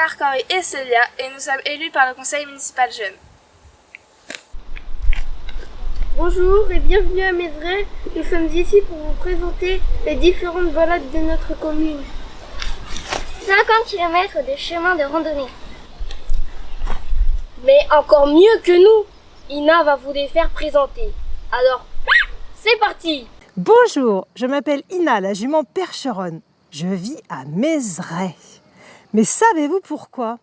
Marc-Henri et Célia et nous sommes élus par le conseil municipal jeune. Bonjour et bienvenue à Mézeray. Nous sommes ici pour vous présenter les différentes balades de notre commune. 50 km de chemin de randonnée. Mais encore mieux que nous, Ina va vous les faire présenter. Alors, c'est parti! Bonjour, je m'appelle Ina, la jument percheronne. Je vis à Mézeray. Mais savez-vous pourquoi?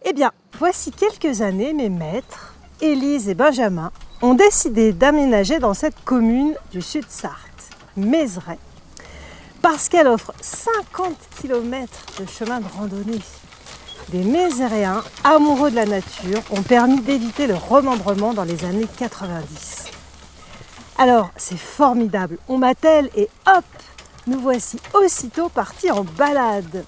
Eh bien, voici quelques années, mes maîtres, Élise et Benjamin, ont décidé d'aménager dans cette commune du Sud-Sarthe, Mézeray, parce qu'elle offre 50 km de chemin de randonnée. Des Mézeréens, amoureux de la nature, ont permis d'éviter le remembrement dans les années 90. Alors, c'est formidable, on m'attelle et hop, nous voici aussitôt partis en balade.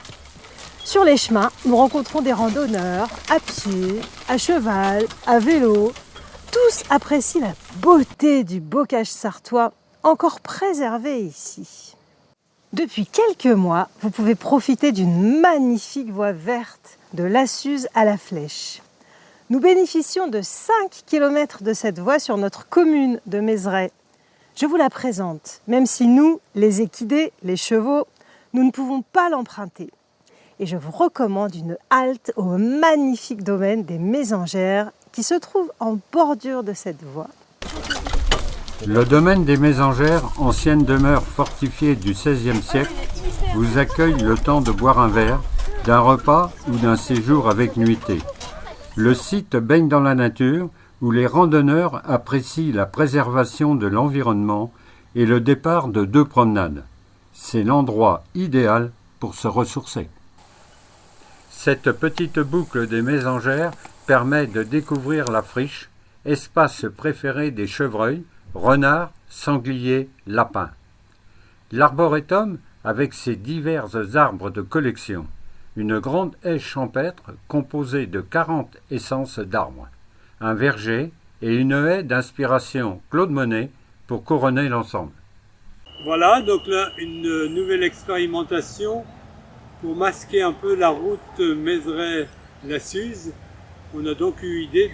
Sur les chemins, nous rencontrons des randonneurs à pied, à cheval, à vélo. Tous apprécient la beauté du bocage sartois, encore préservé ici. Depuis quelques mois, vous pouvez profiter d'une magnifique voie verte de l'Assuze à la Flèche. Nous bénéficions de 5 km de cette voie sur notre commune de Mézeray. Je vous la présente, même si nous, les équidés, les chevaux, nous ne pouvons pas l'emprunter. Et je vous recommande une halte au magnifique domaine des Mésangères qui se trouve en bordure de cette voie. Le domaine des Mésangères, ancienne demeure fortifiée du XVIe siècle, vous accueille le temps de boire un verre, d'un repas ou d'un séjour avec nuitée. Le site baigne dans la nature où les randonneurs apprécient la préservation de l'environnement et le départ de 2 promenades. C'est l'endroit idéal pour se ressourcer. Cette petite boucle des Mésangères permet de découvrir la friche, espace préféré des chevreuils, renards, sangliers, lapins. L'arboretum, avec ses divers arbres de collection, une grande haie champêtre composée de 40 essences d'arbres, un verger et une haie d'inspiration Claude Monet pour couronner l'ensemble. Voilà, donc là, une nouvelle expérimentation pour masquer un peu la route Mézeray-Lassuze. On a donc eu l'idée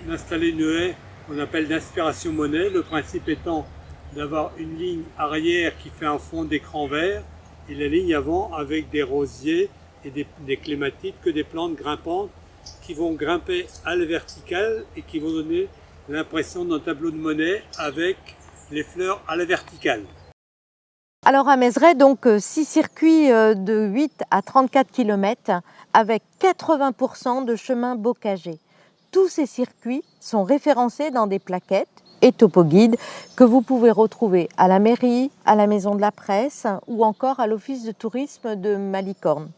d'installer une haie qu'on appelle d'inspiration Monet, le principe étant d'avoir une ligne arrière qui fait un fond d'écran vert et la ligne avant avec des rosiers et des clématites, que des plantes grimpantes qui vont grimper à la verticale et qui vont donner l'impression d'un tableau de Monet avec les fleurs à la verticale. Alors à Mézeray, donc 6 circuits de 8 à 34 km avec 80% de chemins bocagés. Tous ces circuits sont référencés dans des plaquettes et topoguides que vous pouvez retrouver à la mairie, à la maison de la presse ou encore à l'office de tourisme de Malicorne.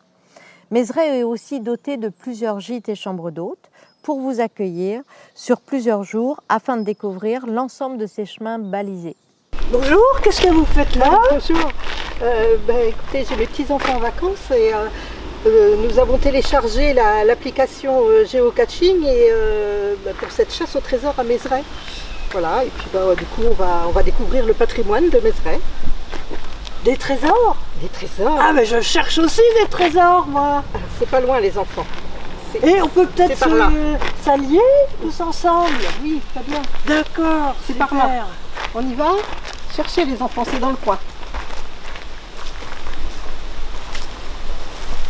Mézeray est aussi doté de plusieurs gîtes et chambres d'hôtes pour vous accueillir sur plusieurs jours afin de découvrir l'ensemble de ces chemins balisés. Bonjour, qu'est-ce que vous faites là? Bonjour, écoutez, j'ai mes petits-enfants en vacances et nous avons téléchargé l'application Géocaching et, pour cette chasse au trésor à Mézeray. Voilà, et puis du coup on va découvrir le patrimoine de Mézeray. Des trésors? Des trésors? Ah mais je cherche aussi des trésors moi. C'est pas loin les enfants. Et on peut peut-être s'allier tous ensemble? Oui, très bien. D'accord, c'est par là. On y va? Cherchez les enfants, c'est dans le coin.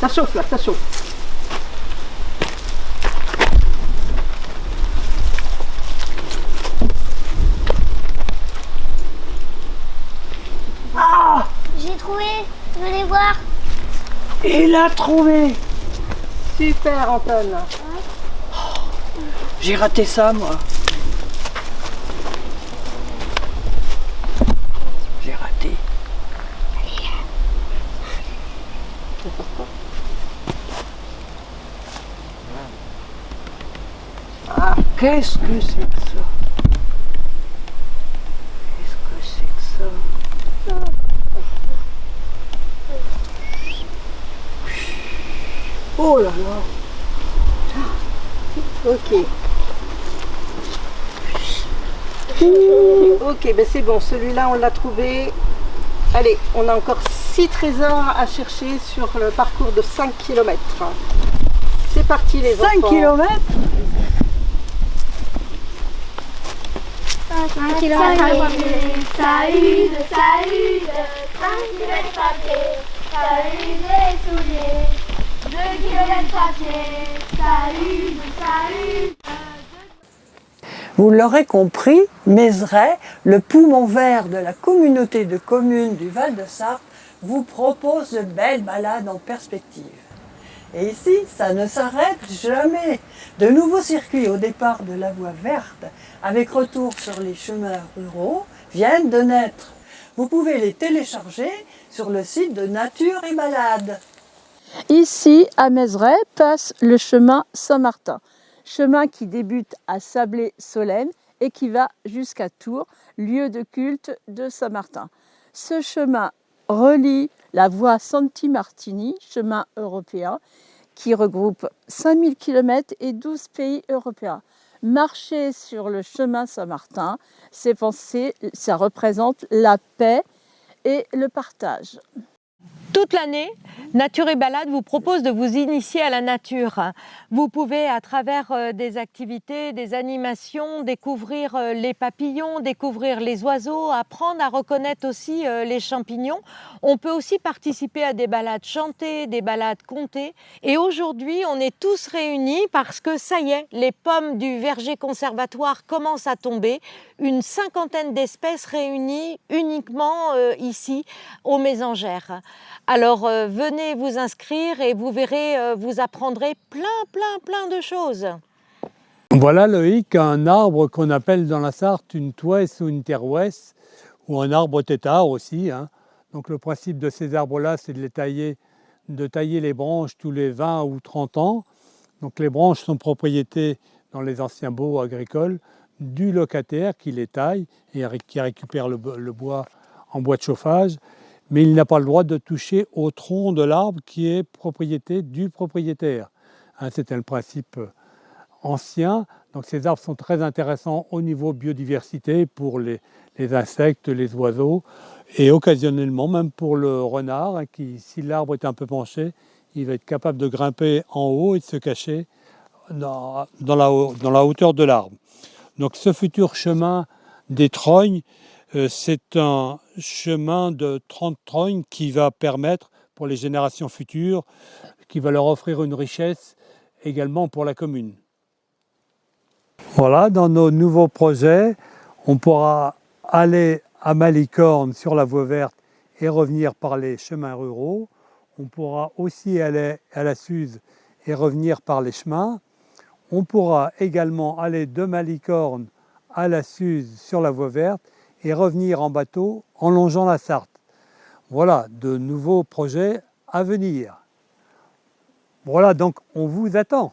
Ça chauffe là, ça chauffe. Ah! J'ai trouvé, venez voir. Il a trouvé. Super Anton. Oh, j'ai raté ça moi. J'ai raté. Ah, qu'est-ce que c'est que ça? Qu'est-ce que c'est que ça? Oh là là. Ok. Ok, ben c'est bon, celui-là on l'a trouvé. Allez, on a encore 6 trésors à chercher sur le parcours de 5 km. C'est parti les 5 enfants. kilomètres. 5 kilomètres à pied, salut, 5 kilomètres à pied, salut les souliers, 2 kilomètres à pied, salut. Vous l'aurez compris, Mézeray, le poumon vert de la communauté de communes du Val de Sarthe, vous propose de belles balades en perspective. Et ici, ça ne s'arrête jamais. De nouveaux circuits au départ de la voie verte, avec retour sur les chemins ruraux, viennent de naître. Vous pouvez les télécharger sur le site de Nature et Balades. Ici, à Mézeray, passe le chemin Saint-Martin. Chemin qui débute à Sablé-Solesmes et qui va jusqu'à Tours, lieu de culte de Saint-Martin. Ce chemin relie la voie Santi Martini, chemin européen, qui regroupe 5000 km et 12 pays européens. Marcher sur le chemin Saint-Martin, c'est penser, ça représente la paix et le partage. Toute l'année, Nature et Balades vous propose de vous initier à la nature. Vous pouvez, à travers des activités, des animations, découvrir les papillons, découvrir les oiseaux, apprendre à reconnaître aussi les champignons. On peut aussi participer à des balades chantées, des balades contées. Et aujourd'hui, on est tous réunis parce que ça y est, les pommes du verger conservatoire commencent à tomber. Une 50aine d'espèces réunies uniquement ici, aux Mésangères. Alors venez vous inscrire et vous verrez, vous apprendrez plein de choses. Voilà Loïc, un arbre qu'on appelle dans la Sarthe une touesse ou une terouesse, ou un arbre tétard aussi. Donc le principe de ces arbres-là, c'est de tailler les branches tous les 20 ou 30 ans. Donc les branches sont propriété, dans les anciens baux agricoles, du locataire qui les taille et qui récupère le bois en bois de chauffage. Mais il n'a pas le droit de toucher au tronc de l'arbre qui est propriété du propriétaire. C'était le principe ancien. Donc ces arbres sont très intéressants au niveau biodiversité pour les insectes, les oiseaux et occasionnellement même pour le renard qui, si l'arbre est un peu penché, il va être capable de grimper en haut et de se cacher dans la hauteur de l'arbre. Donc ce futur chemin des trognes, c'est un chemin de 30 trognes qui va permettre pour les générations futures, qui va leur offrir une richesse également pour la commune. Voilà, dans nos nouveaux projets, on pourra aller à Malicorne sur la voie verte et revenir par les chemins ruraux. On pourra aussi aller à la Suze et revenir par les chemins. On pourra également aller de Malicorne à la Suze sur la voie verte et revenir en bateau en longeant la Sarthe. Voilà, de nouveaux projets à venir. Voilà, donc on vous attend.